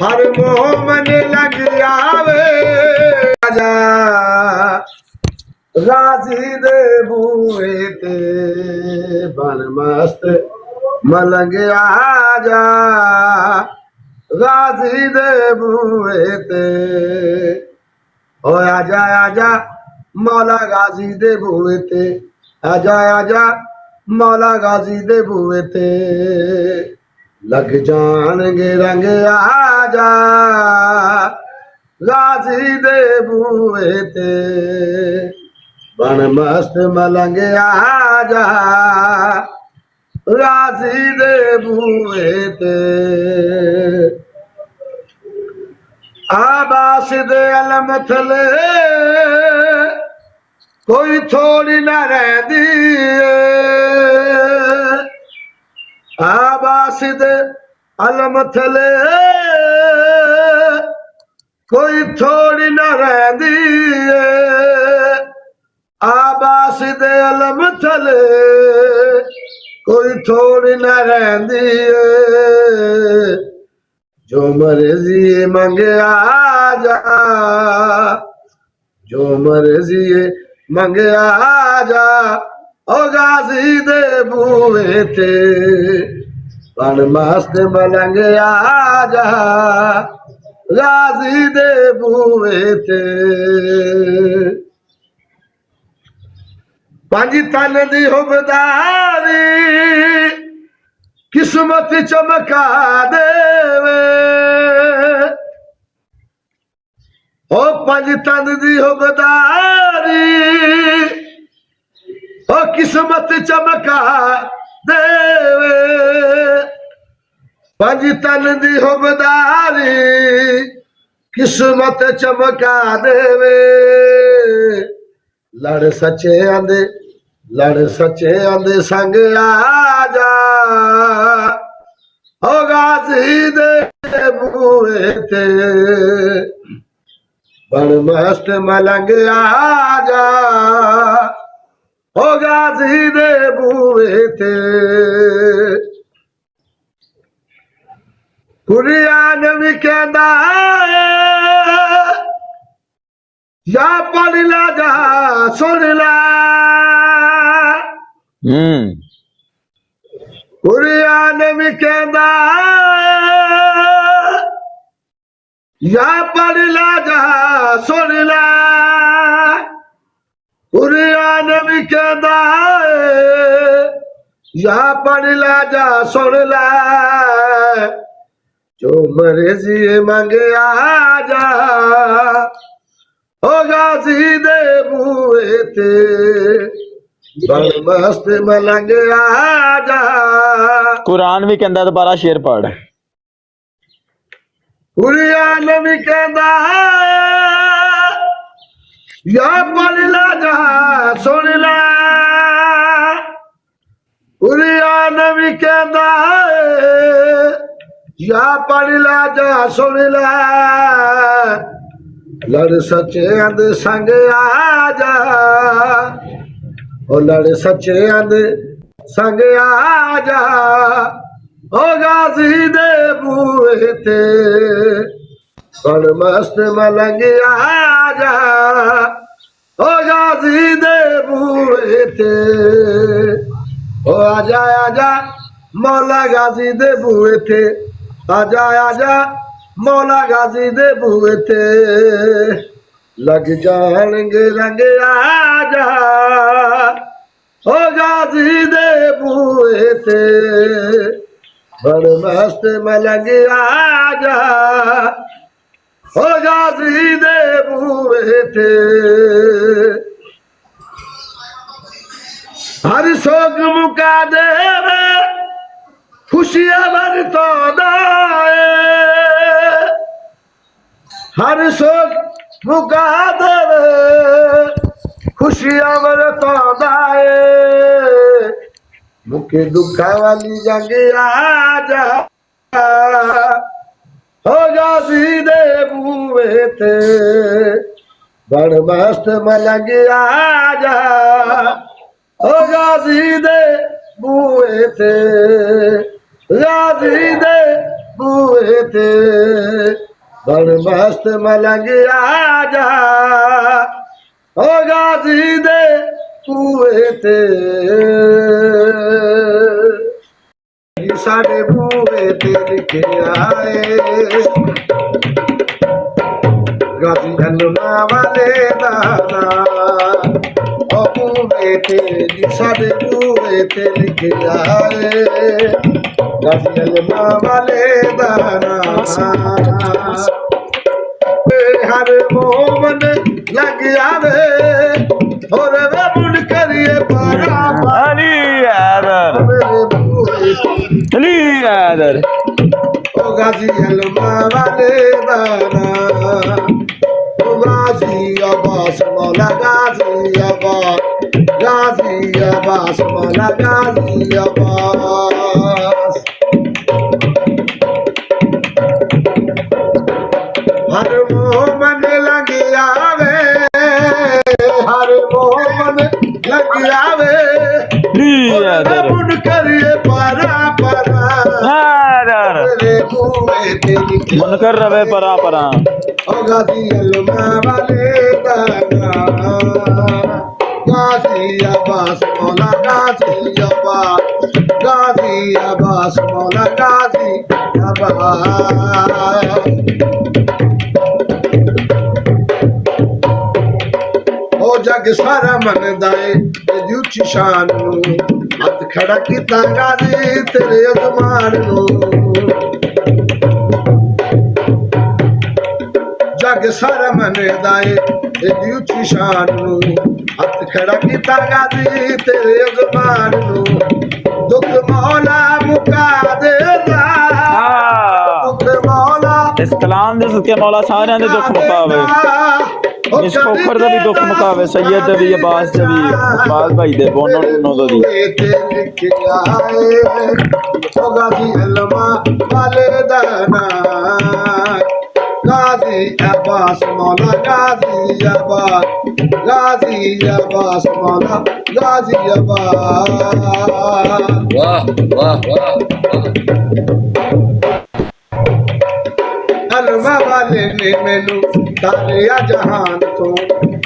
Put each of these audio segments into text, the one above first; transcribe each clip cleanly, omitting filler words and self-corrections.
हर मोमन लग आवे आजा राजी दे बूए ते बन मस्त मलंग आजा राजी दे बूए ते ओ आजा आजा मौला गाजी दे बूए ते आजा आजा मौला गाजी दे बूए ते लग जाणगे रंग आजा गाजी दे बूए ते बन मस्त मलंग आजा गाजी दे बूए ते आबास दे अलम थले कोई थोड़ी न रहती आबास दे अलम थले कोई थोड़ी न रहती आबास दे अलम थले कोई थोड़ी न रहती जो मर्जी मंगे आजा जो मर्जी मंगे आजा ओ गाजी दे बूए ते बन मस्त मलंग आजा गाजी दे बूए ते पंज तन दी हुबदारी किस्मत चमका देवे ओ पंज तन दी हुबदारी ओ किस्मत चमका देवे पंज तन दी हुबदारी किस्मत चमका देवे लड़ सच्चे आंदे संग आजा ओ गाजी दे बूए ते बन मस्त मलंग आजा ओ गाजी दे बूए ते कुरियान भी कहता या पढ़ ला जा सुन ला कुरियान भी कहता या पढ़ ला जा सुन ला कुरियान भी कहता या पढ़ ला जा सुन ला जो मर्जी मंगे आजा ओ गाजी दे बूए ते बन मस्त मलंग आजा कुरान भी कहता दोबारा शेर पढ़ कुरियान भी कहता या पढ़ ला जा सुन ला कुरियान भी कहता या पढ़ ला जा सुन ला लड़ सच्चे आंदे संग आजा ओ लड़ सच्चे आंदे संग आजा ओ गाजी दे बूए ते बन मस्त मलंग आजा ओ गाजी दे बूए ते ओ आजा आजा मौला गाजी दे बूए ते आजा आजा मौला गाजी दे बूए ते लग जाणगे रंग आजा ओ गाजी दे बूए ते बन मस्त मलंग आजा ओ गाजी दे बूए ते हर सोग मुका देवे खुशियां बरतो दाए हर सोग मुका देवे खुशियां बरतो दाए मुके दुखा वाली जंग आजा हो गाजी दे बूए ते बन मस्त मलंग आजा ओ गाजी दे बूए ते गाजी दे बूए ते बड़ मस्त मलंग आजा ओ गाजी दे कुए ते साडे बूहे ते लिखे आए गाजी हलमा वाले दाना ओ बूहे ते साडे बूहे ते लिखे आए गाजी हलमा वाले दाना हर मोमन लग आवे और वे मुन करिए पारा Ali Adar. मेरे बूहे Ali Adar. ओ गाजी हलमा वाले दाना ओ गाजी अब्बास मौला गाजी अब्बास मौला गाजी अब्बास हर मोमन लग आवे हर मोमन लग आवे Ali Adar. मुन करिए पारा पारा Adar. मेरे बूहे ते लिखे मुनकर रवे परा परा. ओ गाजी हलमा वाले दाना गाजी अब्बास मौला गाजी अब्बास मौला गाजी अब्बास ओ जग सारा मनदा है तेरी उच्ची शान नूं हथ खड़ा कीता गाजी तेरे अजमान नूं जग सारा मनदा है तेरी उच्ची शान नूं हथ खड़ा कीता गाजी तेरे अजमान नूं दुख मौला मुका देदा Ah. दुख मौला ਇਸ ਕਲਾਮ ਦੇ ਸਦਕੇ ਮੌਲਾ ਸਾਰਿਆਂ ਦੇ ਦੁੱਖ ਮੁਕਾਵੇ ਇਸ ਫੋਖਰ ਦਾ ਵੀ ਦੁੱਖ ਮੁਕਾਵੇ ਸੈਯਦ ਦੇ ਵੀ ਅਬਾਸ ਦੇ ਵੀ ਅਬਾਸ ਭਾਈ ਦੇ ਬੋਨੋ ਨੋ ਦੀ गाजी हलमा वाले दाना गाजी अब्बास मौला गाजी अब्बास मौला गाजी अब्बास वाह वाह वाह हलमा वाले ने मैनू तारिया जहान तो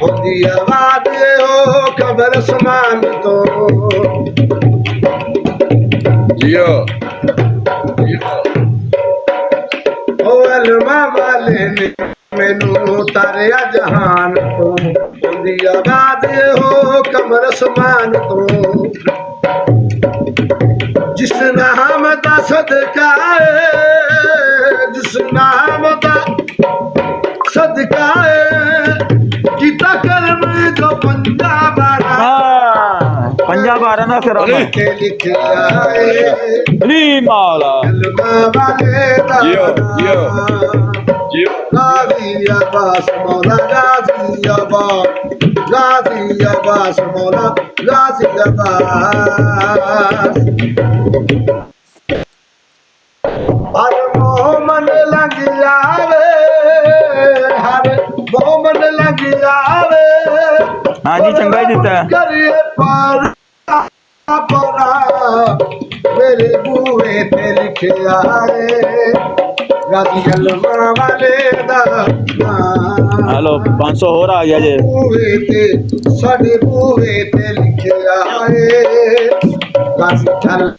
होंदी आवाज हो खबर समान तो जियो ओ हलमा वाले ने मैनू तारिया जहान तो होंदी आवाज हो खबर समान तो जिस नाम दा सदका है जिस नाम दा सदका है किता कर्म जो पंजाब ਪੰਜਾਬ ਆ ਰਿਹਾ ਨਾ ਫਿਰ के लिखे आए ਅਲੀ ਮੌਲਾ हलमा वाले जियो जियो जियो गाजी अब्बास मौला गाजी अब्बास मौला गाजी अब्बास हर मोमन लग आवे हर मोमन लग आवे ਹਾਂਜੀ ਚੰਗਾ ਹੀ ਦਿੱਤਾ ਹੈ। करिए पार परा मेरे बूहे ते लिखे आए गाजी हलमा वाले दाना ਹੈਲੋ 500 ਹੋਰ ਆ ਗਿਆ ਜੇ बूहे ते साडे बूहे ते लिखे आए गाजी हलमा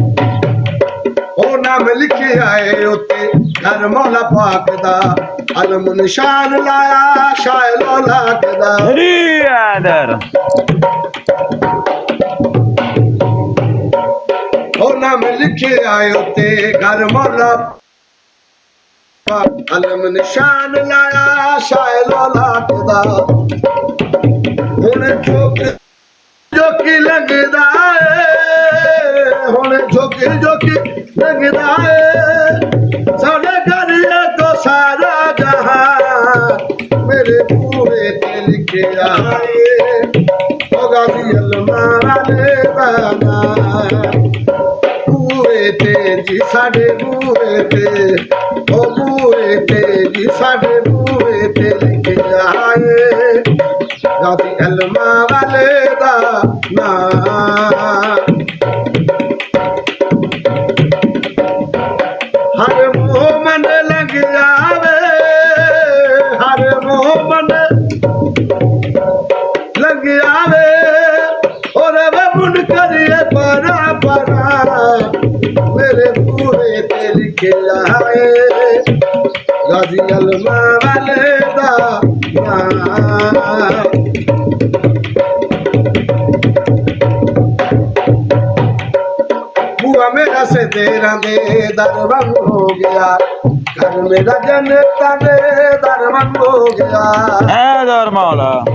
ओ नाम लिखे आए उते घर मौला पाक दा अलम निशान लाया शायल औलाद दा ਅਲੀ ਆਦਰ ओ नाम लिखे आए उते घर मौला पाक अलम निशान लाया शायल औलाद दा हुण जोकी लगदा है हुण जोकी लगदा है साडे घर तो सारा जहां मेरे बूहे ते लिखे आए ओ गाजी हलमा वाले दाना बूहे ते जी साडे बूहे ते ओ बूहे ते जी साडे बूहे ते लिखे आए गाजी हलमा वाले दाना ਨਾ ਹਰ ਮੋਮਨ ਲੰਘ ਜਾਵੇ ਹਰ ਮੋਮਨ ਲੰਘ ਜਾਵੇ ਔਰ ਵਬੁਨ ਕਰੀਏ ਪਰਾ ਪਰਾ ਮੇਰੇ ਪੂਰੇ ਤੇ ਲਿਖਿਆ ਹੈ ਗਾਜ਼ੀ ਅਲਮਾ ਵਾਲੇ ਦਾ ਨਾਮ ਬੂਆ ਮੇਰਾ ਸੇ ਤੇਰਾ ਦੇ ਦਰਵੰਗ ਹੋ ਗਿਆ ਘਰ ਮੇਰਾ ਜਨਤਾ ਦੇ ਦਰਵੰਗ ਹੋ ਗਿਆ ਐ ਦਰ ਮੌਲਾ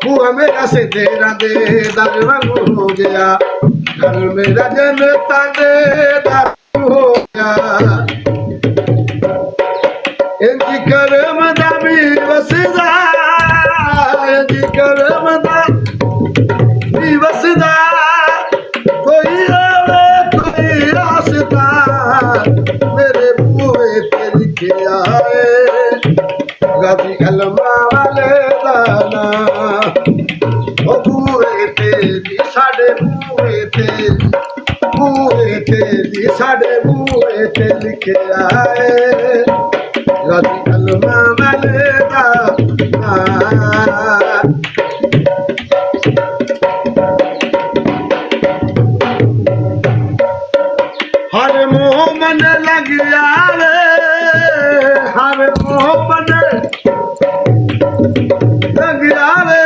ਬੂਆ ਮੇਰਾ ਸੇ ਤੇਰਾ ਦੇ ਦਰਵੰਗ ਹੋ ਗਿਆ ਘਰ ਮੇਰਾ ਜਨਤਾ ਦੇ ਦਰਵੰਗ ਹੋ ਗਿਆ ਇੰਜ ਕਰਮ ਦਾ ਵੀ ਵਸਦਾ ਇੰਜ ਕਰਮ ਦਾ ਵੀ ਵਸਦਾ ਕੋਈ ਆਵੇ ਕੋਈ ਆਸਤਾ ਮੇਰੇ ਬੂਹੇ ਤੇ ਲਿਖਿਆ ਏ ਗਾਜ਼ੀ ਅਲਮਾ ਵਾਲੇ ਦਾ ਨਾਂ ਉਹ ਬੂਹੇ ਤੇ ਜੀ ਸਾਡੇ ਬੂਹੇ ਤੇ ਜੀ ਸਾਡੇ ਬੂਹੇ ਤੇ ਲਿਖਿਆ ਏ ਗਾਜ਼ੀ ਅਲਮਾ ਵਾਲੇ ਦਾ ਨਾਂ ਹਰ ਮੋਮਨ ਲੰਘ ਜਾਵੇ ਹਰ ਮੋਮਨ ਲੰਘ ਜਾਵੇ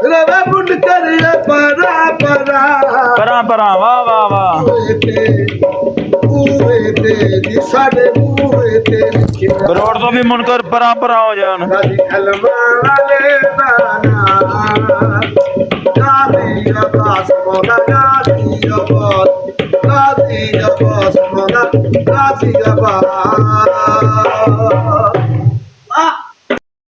ਰਵੇ ਬੁੰਡ ਕਰੀਏ ਪਰਾ ਪਰਾ ਪਰਾਂ ਵਾਹ ਵਾਹ ਵਾਹ ਬੂਹੇ ਤੇ ਜੀ ਸਾਡੇ ਬੂਹੇ ਤੇ ਲਿਖਿਆ ਬਰੋੜ ਤੋਂ ਵੀ ਮੁਨਕਰ ਪਰਾਂ ਹੋ ਜਾਣ ਗਾਜ਼ੀ ਅਲਮਾ ਵਾਲੇ ਦਾ ਨਾਮ ਗਾਜ਼ੀ ਅਬਾਸ ਮੌਲਾ ਗਾਜ਼ੀ ਅਬਾਸ ਮੌਲਾ ਗਾਜ਼ੀ ਅਬਾਸ